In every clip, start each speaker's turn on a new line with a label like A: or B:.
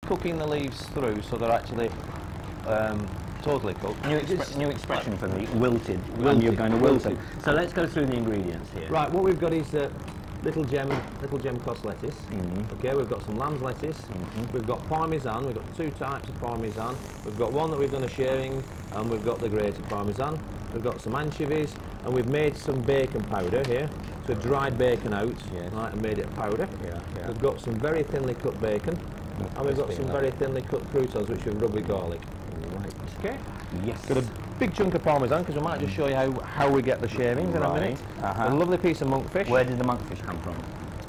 A: cooking the leaves through so they're actually totally cooked.
B: New expression for me, wilted, when you're going to wilt them. So let's go through the ingredients here.
A: Right, what we've got is little gem cross lettuce. Okay, we've got some lamb's lettuce. We've got parmesan. We've got two types of parmesan. We've got one that we've done a shaving, and we've got the grated parmesan. We've got some anchovies, and we've made some bacon powder here. So dried bacon out, right, and made it powder. We've got some very thinly cut bacon, and we've got some very thinly cut croutons, which we've rubbed with garlic.
B: Right.
A: Okay.
B: Yes.
A: Got a big chunk of parmesan, because we might just show you how we get the shavings in a minute. A lovely piece of monkfish.
B: Where did the monkfish come from?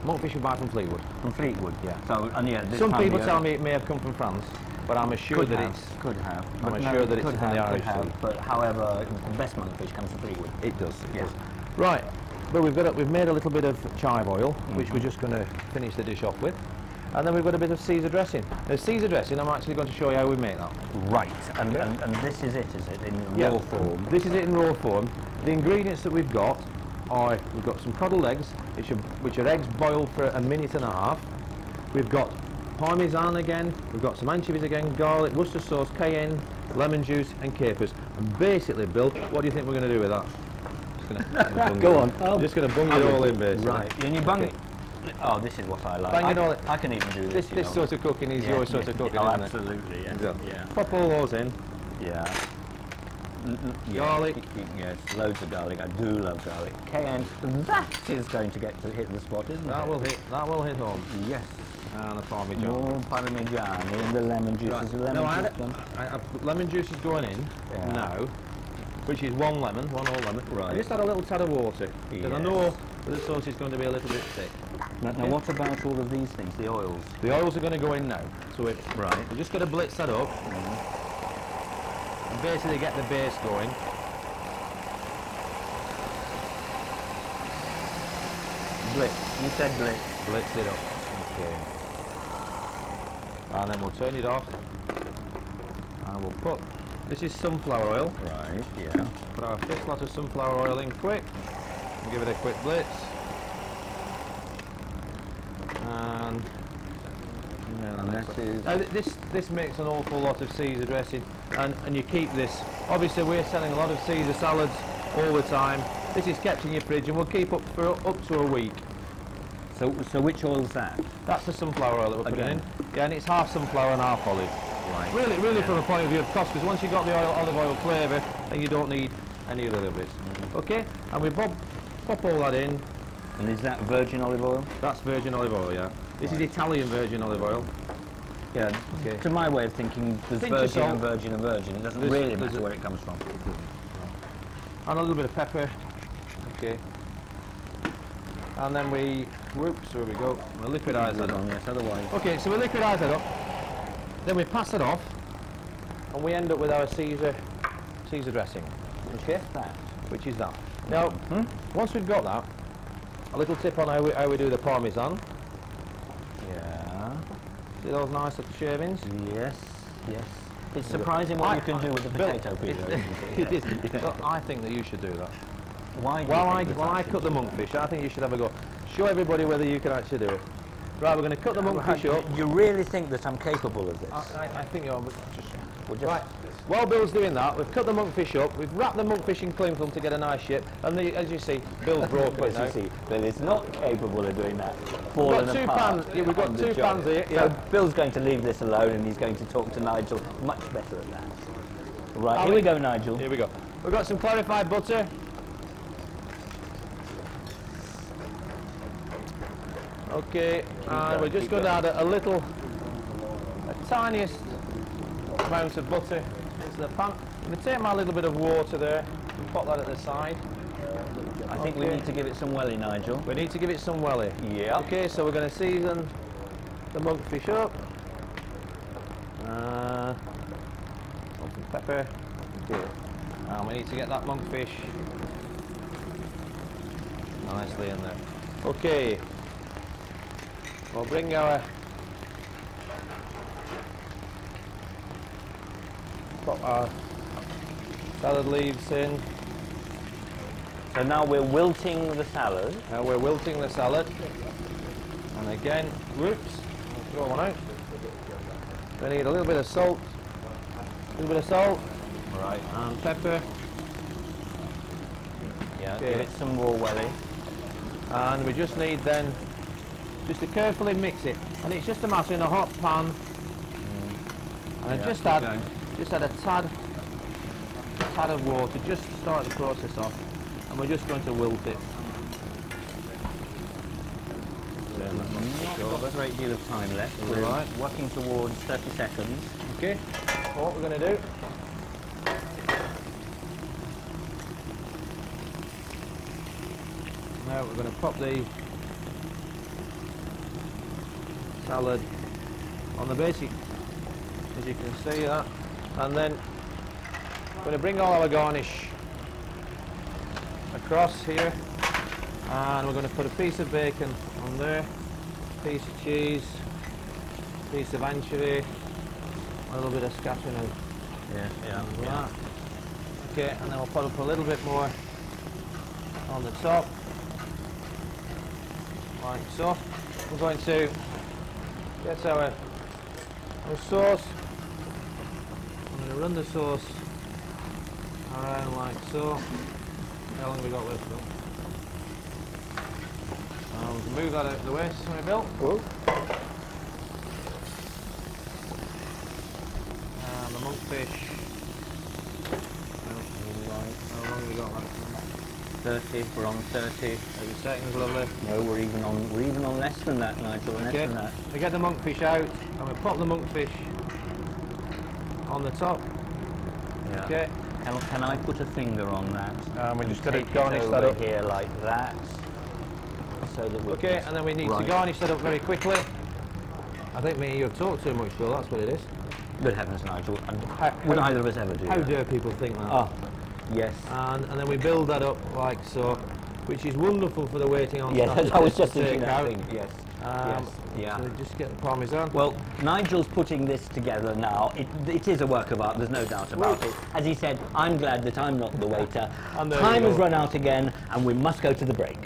A: Monkfish we buy from Fleetwood.
B: From Fleetwood, yeah. So, and yeah,
A: some people tell me it may have come from France, but I'm assured that it's...
B: Could have.
A: I'm assured that it's from the Irish side.
B: But however, the best monkfish comes from Fleetwood.
A: It does. Yes. Right. But we've made a little bit of chive oil, which we're just going to finish the dish off with. And then we've got a bit of Caesar dressing. The Caesar dressing, I'm actually going to show you how we make that.
B: Right, and this is it, in raw form?
A: This is it in raw form. The ingredients that we've got are, we've got some curdled eggs, which are eggs boiled for a minute and a half. We've got parmesan again, we've got some anchovies again, garlic, Worcester sauce, cayenne, lemon juice and capers. And basically, Bill, what do you think we're going to do with that?
B: Go on.
A: I'm just going to bung it all in, basically.
B: Right, and you bung it. Oh, this is what I like. I can even do this.
A: This sort of cooking is your sort of cooking, isn't
B: absolutely,
A: it?
B: Yeah.
A: Pop all those in.
B: Yeah.
A: Garlic.
B: Yes, loads of garlic. I do love garlic. Cayenne. That is going to hit the spot, isn't it?
A: That will hit home.
B: Yes.
A: And the parmesan.
B: More parmigiano and the lemon juice.
A: Right. Lemon juice is going in now, which is one whole lemon.
B: Right.
A: I just add a little tad of water, because I know that the sauce is going to be a little bit thick.
B: Now what about all of these things, the oils?
A: The oils are going to go in now. So we're just going to blitz that up and basically get the base going.
B: Blitz. You said blitz.
A: Blitz it up. Okay. And then we'll turn it off. And we'll put, this is sunflower oil.
B: Right, yeah.
A: Put our first lot of sunflower oil in quick. And give it a quick blitz. And this makes an awful lot of Caesar dressing, and you keep this. Obviously, we're selling a lot of Caesar salads all the time. This is kept in your fridge, and will keep up for up to a week.
B: So which oil is that?
A: That's the sunflower oil that we're putting in. Yeah, and it's half sunflower and half olive.
B: Right.
A: Really, from a point of view of cost, because once you've got the olive oil flavour, then you don't need any of the other bits. Okay, and we pop all that in.
B: And is that virgin olive oil?
A: That's virgin olive oil, yeah. This is Italian virgin olive oil.
B: Yeah, to my way of thinking, there's virgin and virgin and virgin. It doesn't really matter where it comes from.
A: And a little bit of pepper. Okay. And then we, whoops, there we go. We'll liquidise that up.
B: Yes, otherwise.
A: Okay, so we liquidise that up. Then we pass it off, and we end up with our Caesar dressing. Okay. Which is that. Now, once we've got that, a little tip on how we do the parmesan.
B: Yeah.
A: See those nice little shavings?
B: Yes. It's surprising what you can do with the potato peeler.
A: It is. Well, I think that you should do that.
B: Why?
A: While I cut the monkfish, I think you should have a go. Show everybody whether you can actually do it. Right, we're going to cut the monkfish up.
B: You really think that I'm capable of this?
A: I think you are. Right. While Bill's doing that, we've cut the monkfish up, we've wrapped the monkfish in cling film to get a nice shape, and as you see, Bill's broken it now.
B: As you see, Bill is not capable of doing that.
A: We've got two pans. Yeah, we've got two pans here. Yeah.
B: So Bill's going to leave this alone, and he's going to talk to Nigel much better at that. Right, here we go, Nigel.
A: Here we go. We've got some clarified butter. Okay, and we're just going to add a tiniest amount of butter into the pan. I'm going to take my little bit of water there and pop that at the side.
B: I think we need to give it some welly, Nigel.
A: We need to give it some welly.
B: Yeah.
A: Okay, so we're going to season the monkfish up. Some pepper. Okay. And we need to get that monkfish nicely in there. Okay. We'll bring our pop our salad leaves in.
B: So now we're wilting the salad.
A: Now we're wilting the salad. And again, whoops, throw one out. We need a little bit of salt,
B: Right.
A: and pepper,
B: Yeah.
A: Okay.
B: Give it some raw welly.
A: and we just need then just to carefully mix it. And it's just a matter in a hot pan. And I
B: Yeah,
A: just
B: keep
A: add
B: going.
A: a tad of water, just to start the process off, and we're just going to wilt it.
B: Not got a great deal of time left. We're
A: Right.
B: working towards 30 seconds.
A: Okay, so what we're going to do, now we're going to pop the salad on the basic, as you can see that, and then we're going to bring all our garnish across here, and we're going to put a piece of bacon on there, piece of cheese, piece of anchovy, a little bit of scatching of
B: Yeah.
A: that. Okay, and then we'll put up a little bit more on the top, like so. We're going to get our sauce. I'm going to run the sauce around like so. How long have we got left, Bill? We can move that out of the way, sorry, Bill.
B: Cool.
A: And the monkfish. How long have we got left?
B: 30. We're on 30.
A: 30 seconds, lovely.
B: No, we're even on less than that, Nigel. Less
A: Okay,
B: than that.
A: we get the monkfish out and we pop the monkfish on the top.
B: Yeah.
A: Okay,
B: Can I put a finger on that?
A: we
B: And
A: just got to
B: take it
A: garnish that
B: over
A: up.
B: here like that, so that we
A: Okay, and then we need to
B: Right.
A: garnish that up very quickly. I think me and you have talked too much, Bill, that's what it is.
B: Good heavens, Nigel!
A: How-
B: Would
A: how-
B: either of us ever do
A: How
B: that?
A: dare people think that?
B: Oh, yes.
A: And then we build that up like so, which is wonderful for the waiting on
B: Yes,
A: staff
B: I was
A: to
B: just
A: take
B: thinking that
A: out.
B: thing. Yes. Yes. Yeah.
A: So just get the parmesan.
B: Well, Nigel's putting this together now. It is a work of art, there's no doubt about it. As he said, I'm glad that I'm not the waiter.
A: And there
B: Time
A: you
B: has
A: go.
B: run out again, and we must go to the break.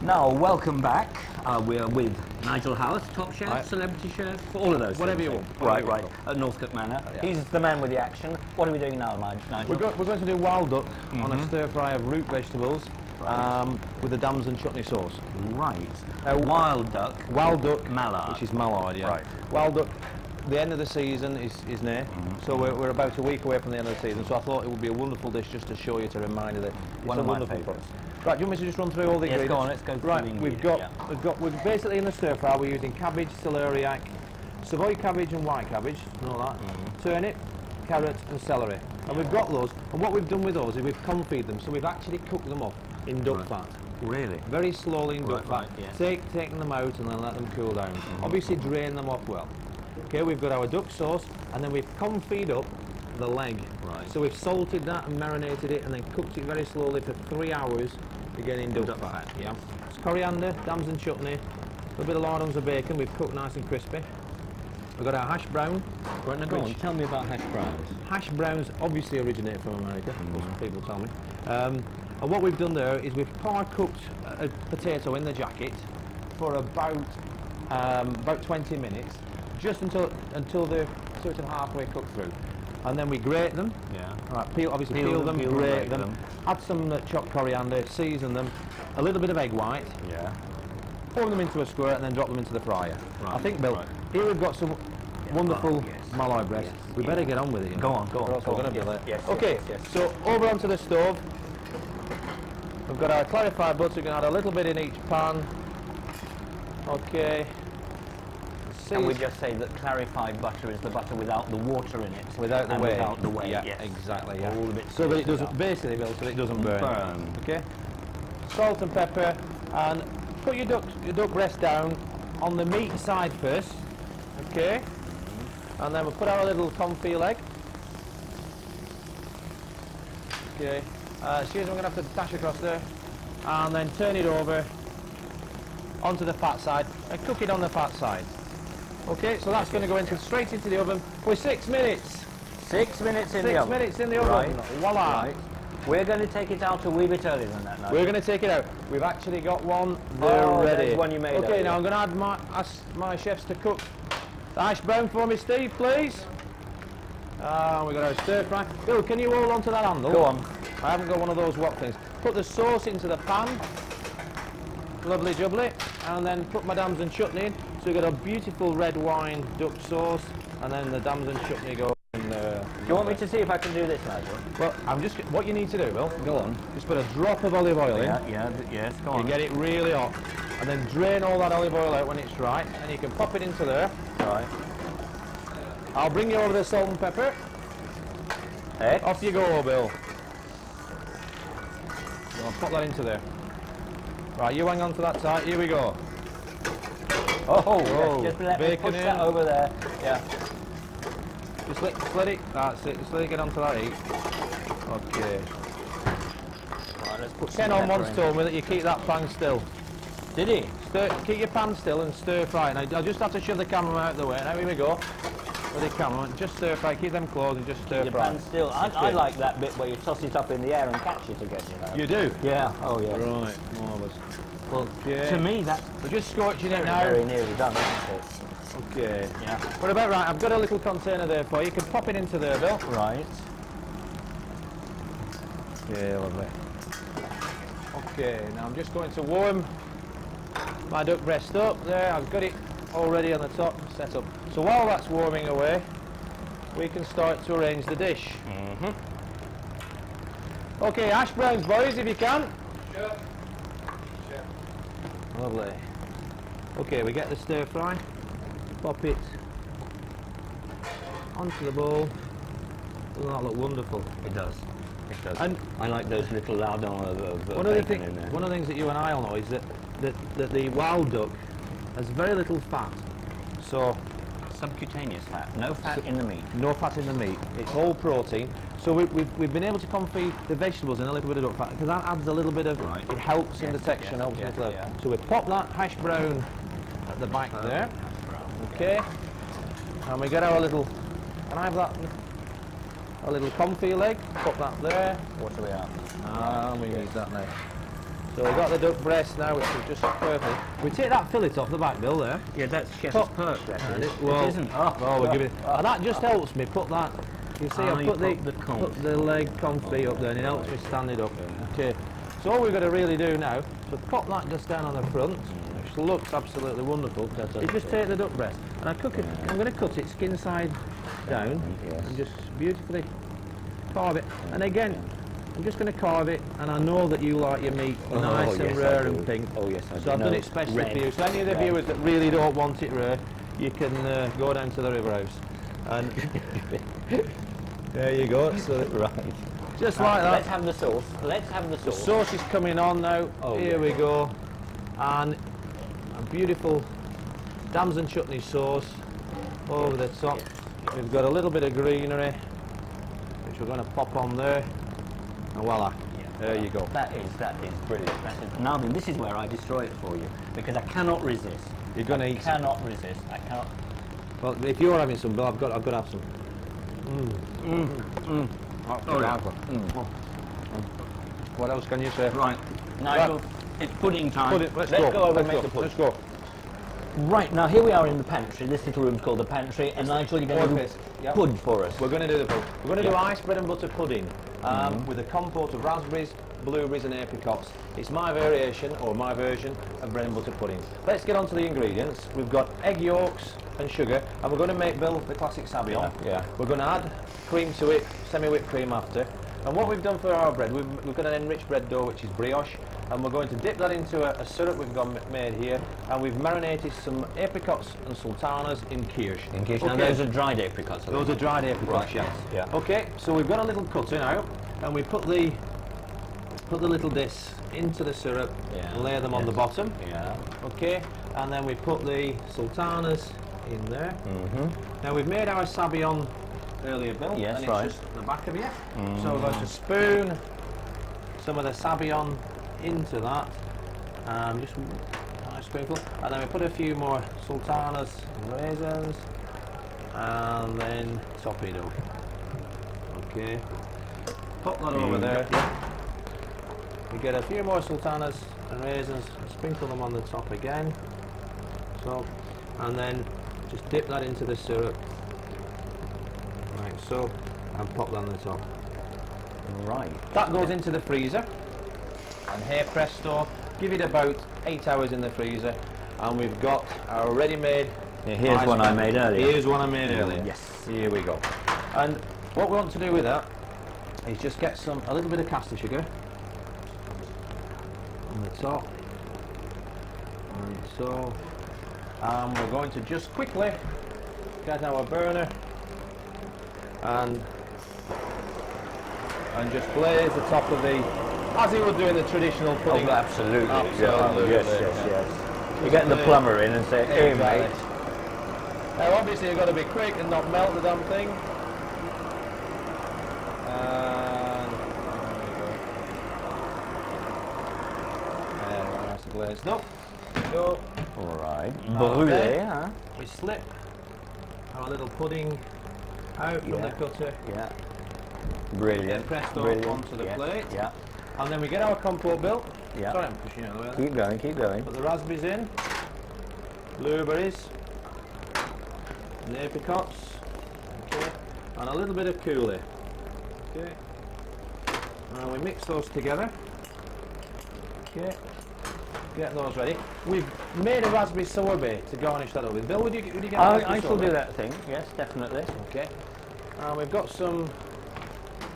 B: Now, welcome back. We're with Nigel Howarth, top chef,
A: Right.
B: celebrity chef, all of those
A: Whatever
B: things.
A: you want.
B: Right,
A: Whatever
B: right.
A: you
B: At Northcote Manor.
A: Yeah.
B: He's the man with the action. What are we doing now, Nigel?
A: We're going to do wild duck on a stir fry of root vegetables with the Damson chutney sauce.
B: Right. Wild duck.
A: Wild duck,
B: Mallard.
A: which is mallard, yeah.
B: Right.
A: Wild duck, the end of the season is near, so we're about a week away from the end of the season, so I thought it would be a wonderful dish just to show you, to remind you that it's
B: One
A: a
B: of my
A: wonderful
B: favourites.
A: product. Right, do you want me to just run through all the
B: Yes,
A: ingredients?
B: go on, let's go through
A: Right,
B: the
A: we've we're basically in the stir fry, we're using cabbage, celeriac, Savoy cabbage and white cabbage, know that, turnip, carrot and celery. And we've got those, and what we've done with those is we've confit them, so we've actually cooked them up in duck fat.
B: Really?
A: Very slowly in duck
B: Right,
A: fat.
B: yeah.
A: Taking them out and then let them cool down. Obviously drain them off well. Okay, we've got our duck sauce, and then we've confit up the leg.
B: Right.
A: So we've salted that and marinated it and then cooked it very slowly for 3 hours you're getting duck fat. Yeah. It's coriander, damson chutney, a little bit of lardons of bacon. We've cooked nice and crispy. We've got our hash brown.
B: Right, now go on, tell me about hash browns.
A: Hash browns obviously originate from America, as people tell me. And what we've done there is we've par-cooked a potato in the jacket for about 20 minutes, just until they're sort of halfway cooked through. And then we grate them.
B: Yeah.
A: Right, peel them, grate them, add some chopped coriander, season them, a little bit of egg white,
B: Yeah.
A: pour them into a squirt and then drop them into the fryer.
B: Right,
A: I think, Bill, here we've got some wonderful malloy breast. We better get on with it. You know.
B: Go on.
A: Or else we're going to be late.
B: Yes,
A: okay, so over onto the stove. We've got our clarified butter. We're going to add a little bit in each pan. Okay.
B: Can we just say that clarified butter is the butter without the water in it?
A: Without the
B: and
A: whey.
B: Without the whey,
A: Yeah,
B: yes.
A: exactly. Yeah.
B: All the bits
A: So that it
B: tasted
A: doesn't,
B: up.
A: basically, Bill, so it doesn't burn.
B: Burn.
A: Okay. Salt and pepper, and put your duck breast down on the meat side first. Okay. And then we'll put our little confit leg. Okay. Excuse me, I'm going to have to dash across there. And then turn it over onto the fat side and cook it on the fat side. Okay, so that's going to go straight into the oven for 6 minutes.
B: 6 minutes in the oven.
A: 6 minutes in the oven.
B: Right.
A: Voila.
B: Right. We're going to take it out a wee bit earlier than that now.
A: We're going to take it out. We've actually got one there ready.
B: There's one you made.
A: Okay, now I'm going to ask my chefs to cook the hash brown for me, Steve, please. We've got our stir fry. Bill, can you hold on to that handle?
B: Go on.
A: I haven't got one of those wok things. Put the sauce into the pan. Lovely jubbly. And then put my damson chutney in. So we've got a beautiful red wine duck sauce. And then the damson chutney goes in there.
B: Do you want me to see if I can do this, Nigel?
A: Well, what you need to do, Bill.
B: Go on.
A: Just put a drop of olive oil in.
B: Yes, go
A: You
B: on.
A: get it really hot. And then drain all that olive oil out when it's right. And you can pop it into there.
B: Right.
A: I'll bring you over the salt and pepper.
B: X.
A: Off you go, Bill. So I'll pop that into there. Right, you hang on to that tight. Here we go.
B: Oh,
A: Whoa.
B: yes, just let me
A: Bacon
B: push
A: in.
B: that over there. Yeah.
A: Just let it. That's it. Just let it get onto that heat. Okay.
B: Right, let's put
A: Ken
B: some
A: on
B: pepper
A: once
B: in.
A: told me that you keep that pan still.
B: Did he?
A: Keep your pan still and stir fry. Now I just have to shove the camera out of the way. Now here we go. With the camera, just stir fry. Keep them closed and just stir
B: The
A: fry.
B: pan still. I like that bit where you toss it up in the air and catch it again, you know.
A: You do?
B: Yeah. Oh, yeah.
A: Right. Marvellous. Okay.
B: To me, that's
A: We're just scorching it
B: very
A: now.
B: nearly done, isn't it?
A: Okay.
B: Yeah.
A: We're about right. I've got a little container there for you. You can pop it into there, Bill.
B: Right.
A: Yeah, lovely. Okay, now I'm just going to warm my duck breast up there. I've got it already on the top set up. So while that's warming away, we can start to arrange the dish. Okay, hash browns, boys, if you can.
C: Sure.
A: Lovely. Okay, we get the stir fry, pop it onto the bowl. Doesn't that look wonderful?
B: It does. It does.
A: And
B: I like those little lardons of
A: one of the
B: bacon in there.
A: one of the things that you and I all know is that the wild duck has very little fat. So
B: Subcutaneous fat. No fat in the meat.
A: no fat in the meat. It's all protein. So we've been able to confit the vegetables in a little bit of duck fat because that adds a little bit of.
B: Right.
A: It helps in
B: Yes,
A: the texture and
B: yes,
A: helps in
B: yes,
A: the flavour.
B: yeah.
A: So we pop that hash brown at the back there. Okay. And we get our little. Can I have that? A little confit leg. Pop that there.
B: What do we have?
A: And we need that now. So we've got the duck breast now, which is just perfect. We take that fillet off the back, Bill, there.
B: Yeah, that's chef's
A: Pop-
B: perk, that is.
A: Well,
B: it isn't.
A: Oh, we're giving. And that just helps me put that. You see, I
B: You
A: put the
B: put the
A: leg confit up there, and it helps me stand it up. Okay. So all we've got to really do now, so pop that just down on the front, which looks absolutely wonderful. You just take the duck breast, and I cook it. I'm going to cut it skin side down,
B: Yes.
A: and just beautifully carve it. And again, I'm just going to carve it, and I know that you like your meat nice and
B: yes, I
A: rare
B: do.
A: and pink.
B: Oh, yes, I do.
A: So I've done
B: No,
A: it specially
B: red.
A: for you. So any of the
B: Red.
A: viewers that really don't want it rare, you can go down to the river house. And there you go. So
B: Right.
A: just like
B: Let's
A: that.
B: have the sauce. Let's have the
A: The
B: sauce.
A: sauce is coming on now.
B: Oh,
A: Here
B: yeah.
A: we go. And a beautiful damson chutney sauce over the top. We've got a little bit of greenery, which we're going to pop on there. And voila. There you go.
B: That is brilliant. That is, now then, this is where I destroy it for you, because I cannot resist.
A: You're going to eat some.
B: Cannot resist. I cannot.
A: Well, if you're having some, Bill, I've got to have some.
B: Oh, yeah.
A: What else can you say?
B: Right, Nigel, it's pudding time.
A: Let's
B: go
A: go.
B: over and make the pudding.
A: Let's go.
B: Right, now here we are in the pantry. This little room's called the pantry, and Nigel, you're going to do pud for us.
A: We're going to do the pud. We're going to do ice bread and butter pudding with a compote of raspberries, blueberries and apricots. It's my variation, or my version, of bread and butter pudding. Let's get on to the ingredients. We've got egg yolks and sugar, and we're going to make, Bill, the classic sabayon.
B: Yeah.
A: We're going to add cream to it, semi-whipped cream after. And what we've done for our bread, we've got an enriched bread dough, which is brioche, and we're going to dip that into a syrup we've got made here, and we've marinated some apricots and sultanas in kirsch.
B: Now those are dried apricots.
A: Those are dried apricots,
B: Right,
A: yes.
B: yeah.
A: Okay, so we've got a little cutter now, and we put the little discs into the syrup and lay them on the bottom.
B: Yeah.
A: Okay, and then we put the sultanas in there. Now we've made our sabayon earlier, Bill,
B: Yes,
A: and
B: right.
A: it's just the back of it. So we're going to spoon some of the sabayon into that, just a nice spoonful, and then we put a few more sultanas and raisins, and then top it up. Okay, pop that over there. We get a few more sultanas and raisins, sprinkle them on the top again, so, and then just dip that into the syrup, like so, and pop that on the top.
B: Right.
A: That goes into the freezer, and here presto, give it about 8 hours in the freezer, and we've got our ready-made.
B: Here's one I made earlier.
A: Here's one I made earlier.
B: Yes.
A: Here we go. And what we want to do with that is just get a little bit of caster sugar on the top, and so, and we're going to just quickly get our burner and just blaze the top of the, as you would do in the traditional pudding.
B: Oh, absolutely.
A: Absolutely.
B: Yes. You get the plumber in and say, hey, mate.
A: Now, obviously, you've got to be quick and not melt the damn thing. And there we go. That's the glazed up. Go.
B: All right.
A: Okay.
B: Huh?
A: We slip our little pudding out from the cutter.
B: Yeah. Brilliant.
A: Presto
B: Brilliant.
A: onto the plate.
B: Yeah.
A: And then we get our compote built.
B: Yeah.
A: Sorry, I'm pushing you out of the way.
B: Keep going, keep going.
A: Put the raspberries in, blueberries, and apricots, okay, and a little bit of coulis. Okay. And we mix those together. Okay. Get those ready. We've made a raspberry sorbet to garnish that up with. Bill, would you get a raspberry
B: I shall
A: sorbet?
B: do that thing. Yes, definitely.
A: Okay. And we've got some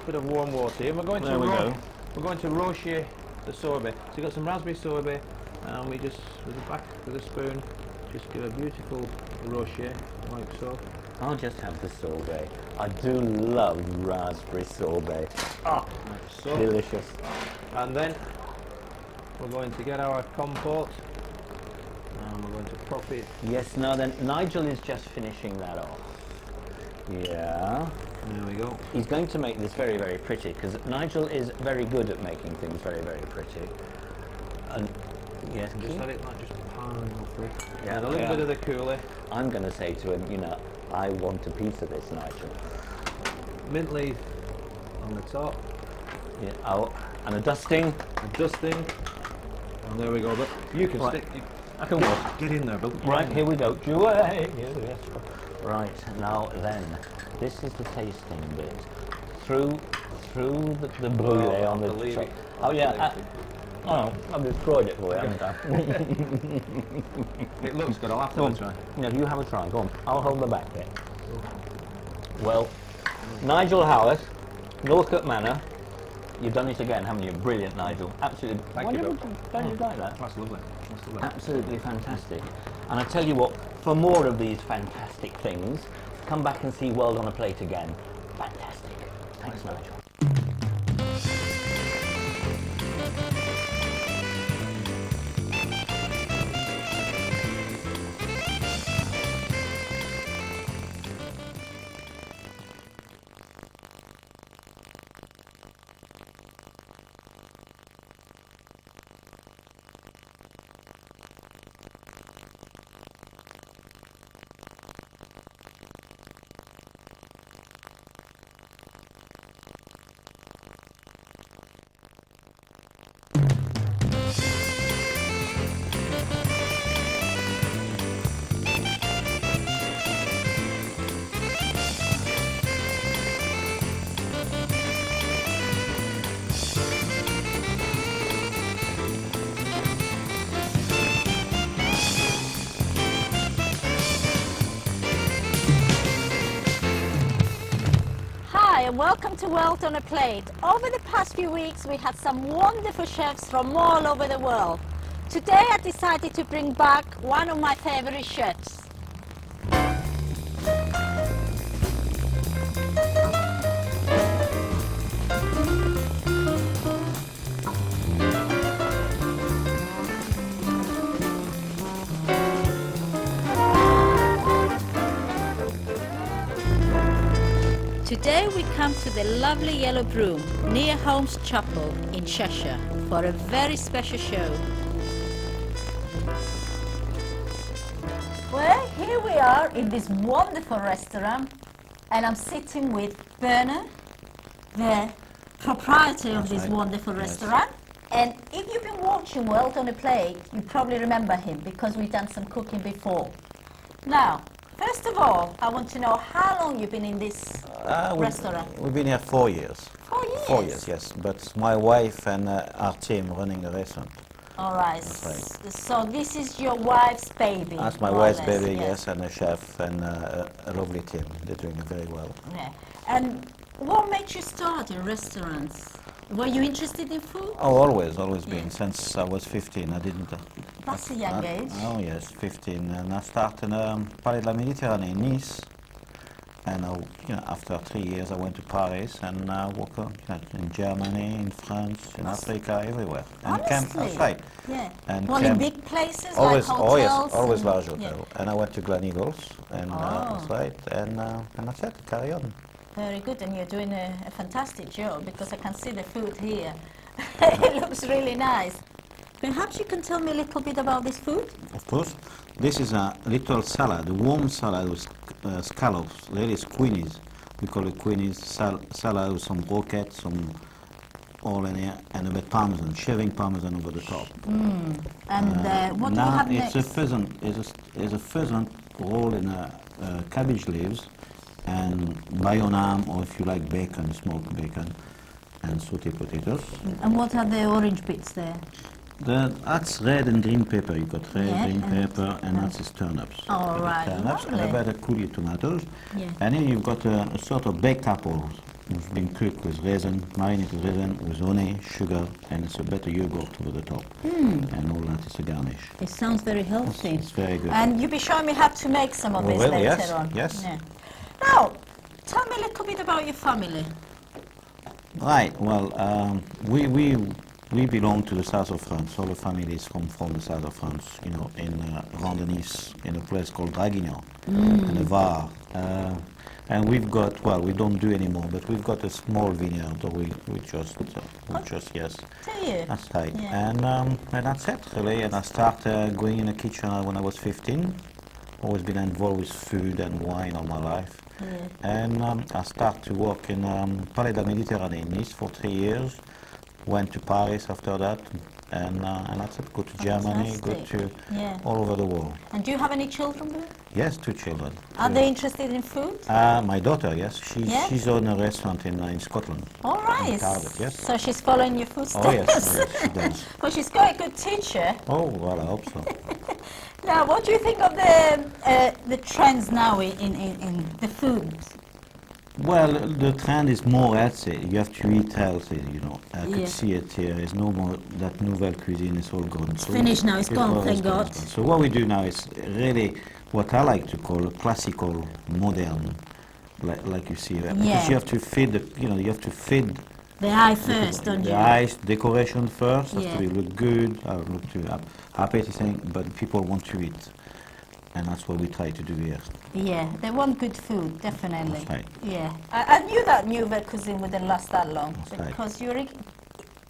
A: bit of warm water here. We're going
B: There we go.
A: We're going to rocher the sorbet. So you've got some raspberry sorbet, and we just, with the back with a spoon, just give a beautiful rocher, like so.
B: I'll just have the sorbet. I do love raspberry sorbet. Ah,
A: Like so.
B: delicious.
A: And then we're going to get our compote, and we're going to prop it.
B: Yes, now then, Nigel is just finishing that off. Yeah.
A: There we go.
B: He's going to make this very, very pretty, because Nigel is very good at making things very, very pretty. And yes,
A: Just let it like just pan over.
B: Yeah,
A: And a little bit of the coulis.
B: I'm going to say to him, you know, I want a piece of this, Nigel.
A: Mint leaf on the top.
B: Yeah. Oh, and a dusting.
A: A dusting. And there we go. But you can
B: Right.
A: stick.
B: I can walk.
A: Get in there, Bill.
B: Right, here we go. Right, now then, this is the tasting bit. Through the brulee on the
A: believe
B: top.
A: it.
B: Oh yeah. I've destroyed it for you, haven't I?
A: It looks good. I'll have
B: Go
A: to
B: on.
A: try.
B: No, you have a try. Go on. I'll hold the back bit. Well, Nigel Howarth, Northcote Manor. You've done it again, haven't you? Brilliant, Nigel. Absolutely.
A: Thank you, Bill.
B: Don't you like that?
A: That's lovely. That's lovely.
B: Absolutely fantastic. And I tell you what, for more of these fantastic things, come back and see World on a Plate again. Fantastic. Thanks, Nigel.
C: welcome to World on a Plate. Over the past few weeks we had some wonderful chefs from all over the world. Today I decided to bring back one of my favorite chefs. Today we come to the lovely Yellow Broom near Holmes Chapel in Cheshire for a very special show. Well, here we are in this wonderful restaurant and I'm sitting with Bernard, the proprietor of this wonderful restaurant. And if you've been watching World on a Plate, you probably remember him because we've done some cooking before. Now, first of all, I want to know how long you've been in this restaurant.
D: We've been here 4 years.
C: 4 years?
D: 4 years, yes. But my wife and our team running the restaurant.
C: All right.
D: Right.
C: So this is your wife's baby?
D: That's my wife's baby, yes, and a chef and a lovely team. They're doing it very well.
C: Yeah. And what made you start in restaurants? Were you interested in food?
D: Oh, always been. Since I was 15, I didn't...
C: That's a young age.
D: Oh, yes, 15. And I started Palais de la Méditerranée in Nice. And after 3 years, I went to Paris and worked in Germany, in France, in Africa, everywhere. And
C: Honestly?
D: right.
C: Yeah.
D: And
C: well, in big places
D: always,
C: like hotels?
D: Oh yes, always large
C: and,
D: hotel. And I went to Gleneagles, and that's right. And that's it, carry on.
C: Very good, and you're doing a fantastic job because I can see the food here. It looks really nice. Perhaps you can tell me a little bit about this food?
D: Of course. This is a little salad, a warm salad with scallops, really squeenies. We call it queenies salad with some roquette, some oil in here, and a bit parmesan, shaving parmesan over the top.
C: And what do you have next?
D: Now it's a pheasant. It's a pheasant rolled in cabbage leaves and Bayonne ham, or if you like bacon, smoked bacon, and sauté potatoes.
C: And what are the orange bits there?
D: That's red and green pepper. You got red, green pepper, and that's his turnips.
C: All right,
D: turnips and a bit of coulis tomatoes.
C: Yeah.
D: And then you've got a sort of baked apple, which has been cooked with raisin, marinated raisin, with honey, sugar, and it's a bit of yogurt over the top. And all that is a garnish.
C: It sounds very healthy.
D: It's very good.
C: And you'll be showing me how to make some of this later on.
D: Yes.
C: Yeah. Now, tell me a little bit about your family.
D: Right. Well, we belong to the south of France. All the family is from the south of France. You know, in around Nice, in a place called Draguignan, in the Var. And we've got, well, we don't do anymore, but we've got a small vineyard. We just yes.
C: Do you?
D: That's right.
C: Yeah.
D: And that's it really. And I started going in the kitchen when I was 15. Always been involved with food and wine all my life.
C: Yeah.
D: And I started to work in Palais de la Méditerranée in Nice for 3 years. Went to Paris after that, and that's it. Go to Germany, go to all over the world.
C: And do you have any children there?
D: Yes, 2 children.
C: Are they interested in food?
D: My daughter, yes, she's on a restaurant in Scotland.
C: All right.
D: In Cardiff, yes.
C: So she's following your footsteps.
D: Oh yes, she does.
C: Well, she's quite a good teacher.
D: Oh well, I hope so.
C: Now, what do you think of the trends now in the food?
D: Well, the trend is more healthy. You have to eat healthy, you know. I could see it here. There's no more that nouvelle cuisine is all gone.
C: It's finished now. It's gone, thank God.
D: So what we do now is really what I like to call classical, modern, like you see. Because you have to feed you have to feed
C: the eye first, don't you?
D: The eyes, decoration first, has to look good, look to appetizing, but people want to eat. And that's what we try to do here.
C: Yeah, they want good food, definitely.
D: That's right.
C: Yeah, I knew that nouvelle cuisine wouldn't last that long.
D: That's
C: because you were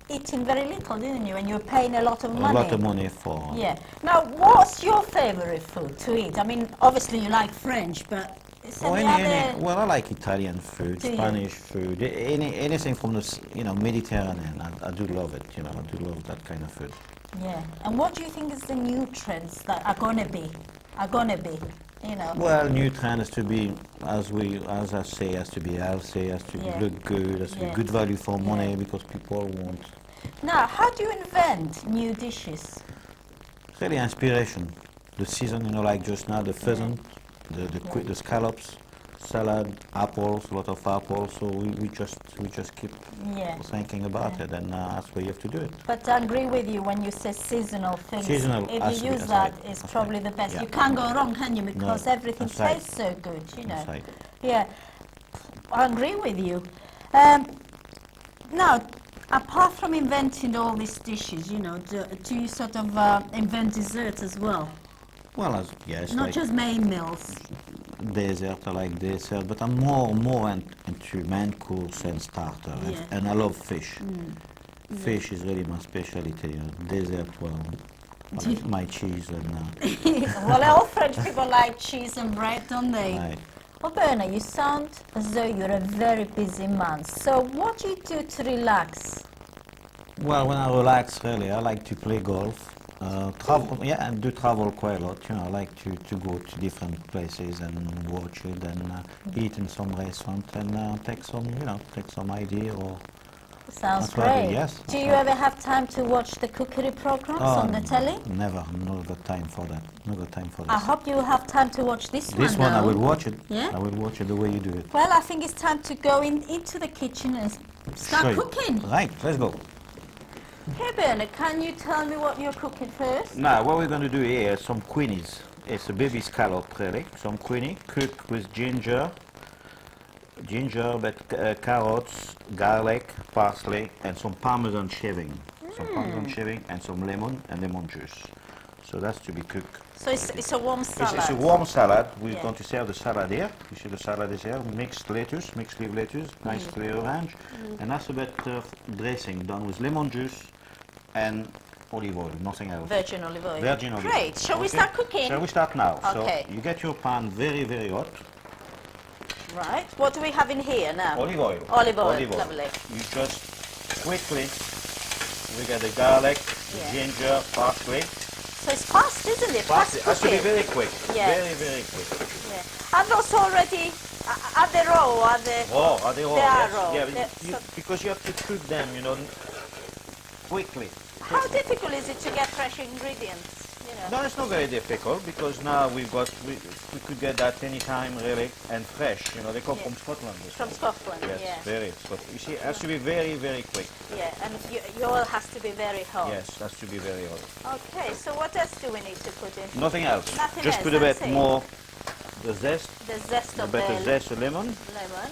C: eating very little, didn't you? And you were paying a lot of money.
D: A lot of money for...
C: Yeah. Now, what's your favorite food to eat? I mean, obviously you like French, but...
D: Well, I like Italian food, Spanish food, anything from the Mediterranean. I do love it. I do love that kind of food.
C: Yeah. And what do you think is the new trends that are gonna be?
D: Well, new trend has to be, as I say, has to be healthy, has to look good, has to be good value for money because people want.
C: Now, how do you invent new dishes?
D: Really inspiration. The season, like just now, the pheasant, the scallops, salad, apples, a lot of apples. So we just keep
C: Yeah.
D: thinking about it, and that's why you have to do it.
C: But I agree with you when you say seasonal things.
D: Seasonal,
C: if
D: has to
C: you
D: be,
C: use
D: that's
C: that,
D: right,
C: it's
D: that's
C: probably
D: right.
C: the best.
D: Yeah.
C: You can't go wrong, can you? Because everything
D: that's right.
C: tastes so good, you know.
D: That's right.
C: Yeah, I agree with you. Now, apart from inventing all these dishes, you know, do you sort of invent dessert as well?
D: Well, yes,
C: Not
D: like
C: just main meals.
D: dessert, I like dessert, but I'm more into main course and starter,
C: Yeah.
D: and I love fish. Fish is really my specialty. Dessert, well, I like my cheese and
C: Well, all French people like cheese and bread, don't they?
D: right.
C: Well, Bernard, you sound as though you're a very busy man. So what do you do to relax?
D: Well, when I relax, really, I like to play golf. Travel, yeah, and do travel quite a lot. You know, I like to go to different places and watch it and eat in some restaurant and take some idea or.
C: Sounds
D: That's what I do,
C: great.
D: yes,
C: Do
D: that's
C: you
D: right.
C: ever have time to watch the cookery programs on the telly?
D: Never, no got time for that. No got time for
C: I
D: this.
C: hope you have time to watch this one.
D: This one I
C: now.
D: will watch it.
C: Yeah?
D: I will watch it the way you do it.
C: Well, I think it's time to go into the kitchen and start
D: Show you.
C: cooking.
D: Right, let's go.
C: Hey, Bernard, can you tell me what you're cooking first?
D: Now, what we're going to do here is some queenies. It's a baby scallop, really. Some queenie cooked with ginger, but carrots, garlic, parsley, and some parmesan shaving. Some parmesan shaving and some lemon and lemon juice. So that's to be cooked.
C: So it's a warm salad.
D: It's a warm salad. We're
C: Yeah.
D: going to serve the salad here. You see the salad is here. Mixed lettuce, mixed leaf lettuce, nicely arranged. And that's a bit of dressing done with lemon juice and olive oil, nothing else.
C: Virgin olive oil.
D: Virgin olive oil.
C: Great. Shall we
D: Okay.
C: start cooking?
D: Shall we start now?
C: Okay.
D: So you get your pan very, very hot.
C: Right. What do we have in here now?
D: Olive oil.
C: Olive oil, lovely.
D: You just quickly, we get the garlic,
C: Yeah.
D: ginger, parsley.
C: So it's fast, isn't it?
D: Parsley
C: Fast
D: has to be
C: cooking.
D: very quick.
C: Yes.
D: Very, very quick.
C: Yeah. Are those already, are they raw? Are they?
D: Raw, are they raw?
C: They are
D: Yes.
C: raw.
D: Yeah,
C: They're
D: because you have to cook them, quickly.
C: How difficult is it to get fresh ingredients? You know?
D: No, it's not very difficult because now we could get that anytime really and fresh. They come
C: Yeah.
D: from Scotland. this
C: From
D: one.
C: Scotland,
D: Yes,
C: yeah.
D: very. So you see, it has to be very, very quick.
C: Yeah, and your oil has to be very hot.
D: Yes, it has to be very hot.
C: Okay, so what else do we need to put in?
D: Nothing else.
C: Nothing
D: Just
C: else,
D: put a bit
C: that's it.
D: more the zest,
C: The zest
D: a
C: of
D: bit
C: the
D: of zest of lemon.
C: lemon.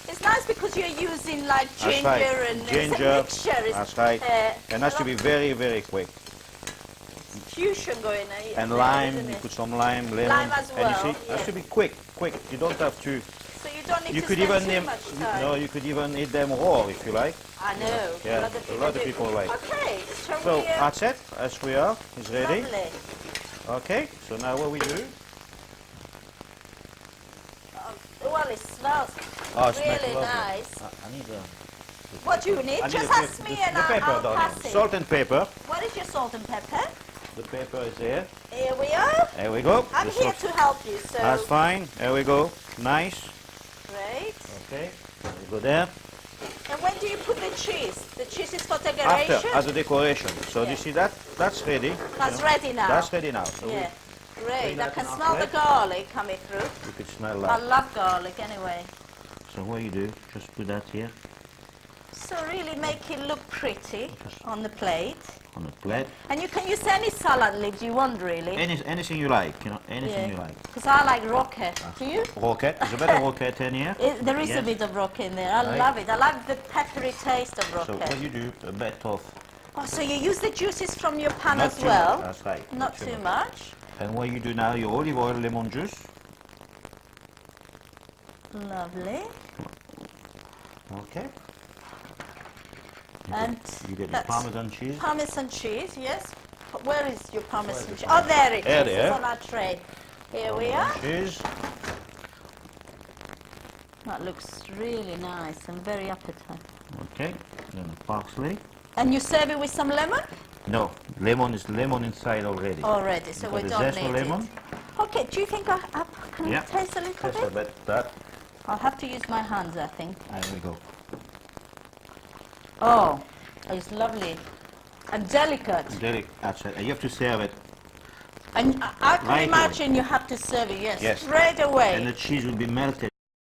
C: It's nice because you're using like
D: That's
C: ginger
D: right.
C: and
D: Ginger.
C: it's a mixture. It's,
D: That's right. And has to be very, very quick.
C: fusion going on.
D: And
C: there,
D: lime,
C: isn't
D: you
C: it?
D: put some lime, lemon.
C: Lime as
D: And
C: well,
D: you see, it has
C: yeah.
D: to be quick. You don't have to.
C: So you don't need
D: You
C: to
D: could
C: spend
D: even
C: too much time.
D: no, you could even eat them raw if you like.
C: I know.
D: Yeah,
C: a lot of
D: a lot of
C: do.
D: people like.
C: Okay, shall
D: So
C: we?
D: that's it. As we are, it's ready.
C: Lovely.
D: Okay. So now what we do?
C: Well, it smells
D: Oh, it smells
C: really
D: lovely.
C: nice.
D: I need a.
C: What do you need?
D: I need
C: Just
D: the
C: ask
D: pep-
C: me
D: the,
C: and
D: the pepper,
C: I'll
D: darling.
C: pass it.
D: Salt and pepper.
C: What is your salt and pepper?
D: The pepper is there.
C: Here we are.
D: There we go.
C: I'm
D: The
C: here
D: salt-
C: to help you, so
D: That's fine. There we go. Nice.
C: great.
D: Okay. We go there.
C: And when do you put the cheese? The cheese is for
D: After,
C: decoration?
D: as a decoration. So
C: Yeah.
D: you see that? That's ready.
C: That's ready now.
D: That's ready now. So
C: Yeah, great. I
D: that
C: can
D: in our
C: smell the
D: plate.
C: garlic coming through.
D: you could smell
C: I
D: that.
C: love garlic anyway.
D: So what you do? Just put that here
C: So really make it look pretty on the plate.
D: on the plate.
C: And you can use any salad leaf you want, really.
D: Anything you like. Anything you like.
C: Because I like rocket. Do you?
D: Roquette. There's a bit of roquette in here.
C: There is a
D: Yes.
C: bit of rocket in there. I
D: Right.
C: love it. I like the peppery taste of
D: So
C: rocket.
D: what you do? A bit of.
C: Oh, so you use the juices from your pan
D: Not
C: as
D: too
C: well?
D: much, that's right.
C: Not too much.
D: And what you do now? Your olive oil, lemon juice.
C: Lovely.
D: Okay.
C: And
D: You get the
C: that's
D: Parmesan cheese.
C: Parmesan cheese, yes. Where is your Parmesan cheese? Oh, there it
D: There
C: is.
D: they
C: It's
D: are.
C: on our tray. Here we are.
D: Cheese.
C: That looks really nice and very appetizing.
D: Okay. Then parsley.
C: And you serve it with some lemon?
D: No, lemon is lemon inside already.
C: Already, so
D: You
C: we
D: got the
C: don't
D: zest of
C: need
D: lemon.
C: it. Okay, do you think I can
D: Yeah.
C: taste a little
D: Just a
C: bit?
D: bit that.
C: I'll have to use my hands, I think.
D: There we go.
C: Oh, it's lovely and delicate.
D: Derek, that's it. You have to serve it.
C: And I can
D: Right away.
C: imagine you have to serve it, yes,
D: Yes.
C: straight away.
D: And the cheese will be melted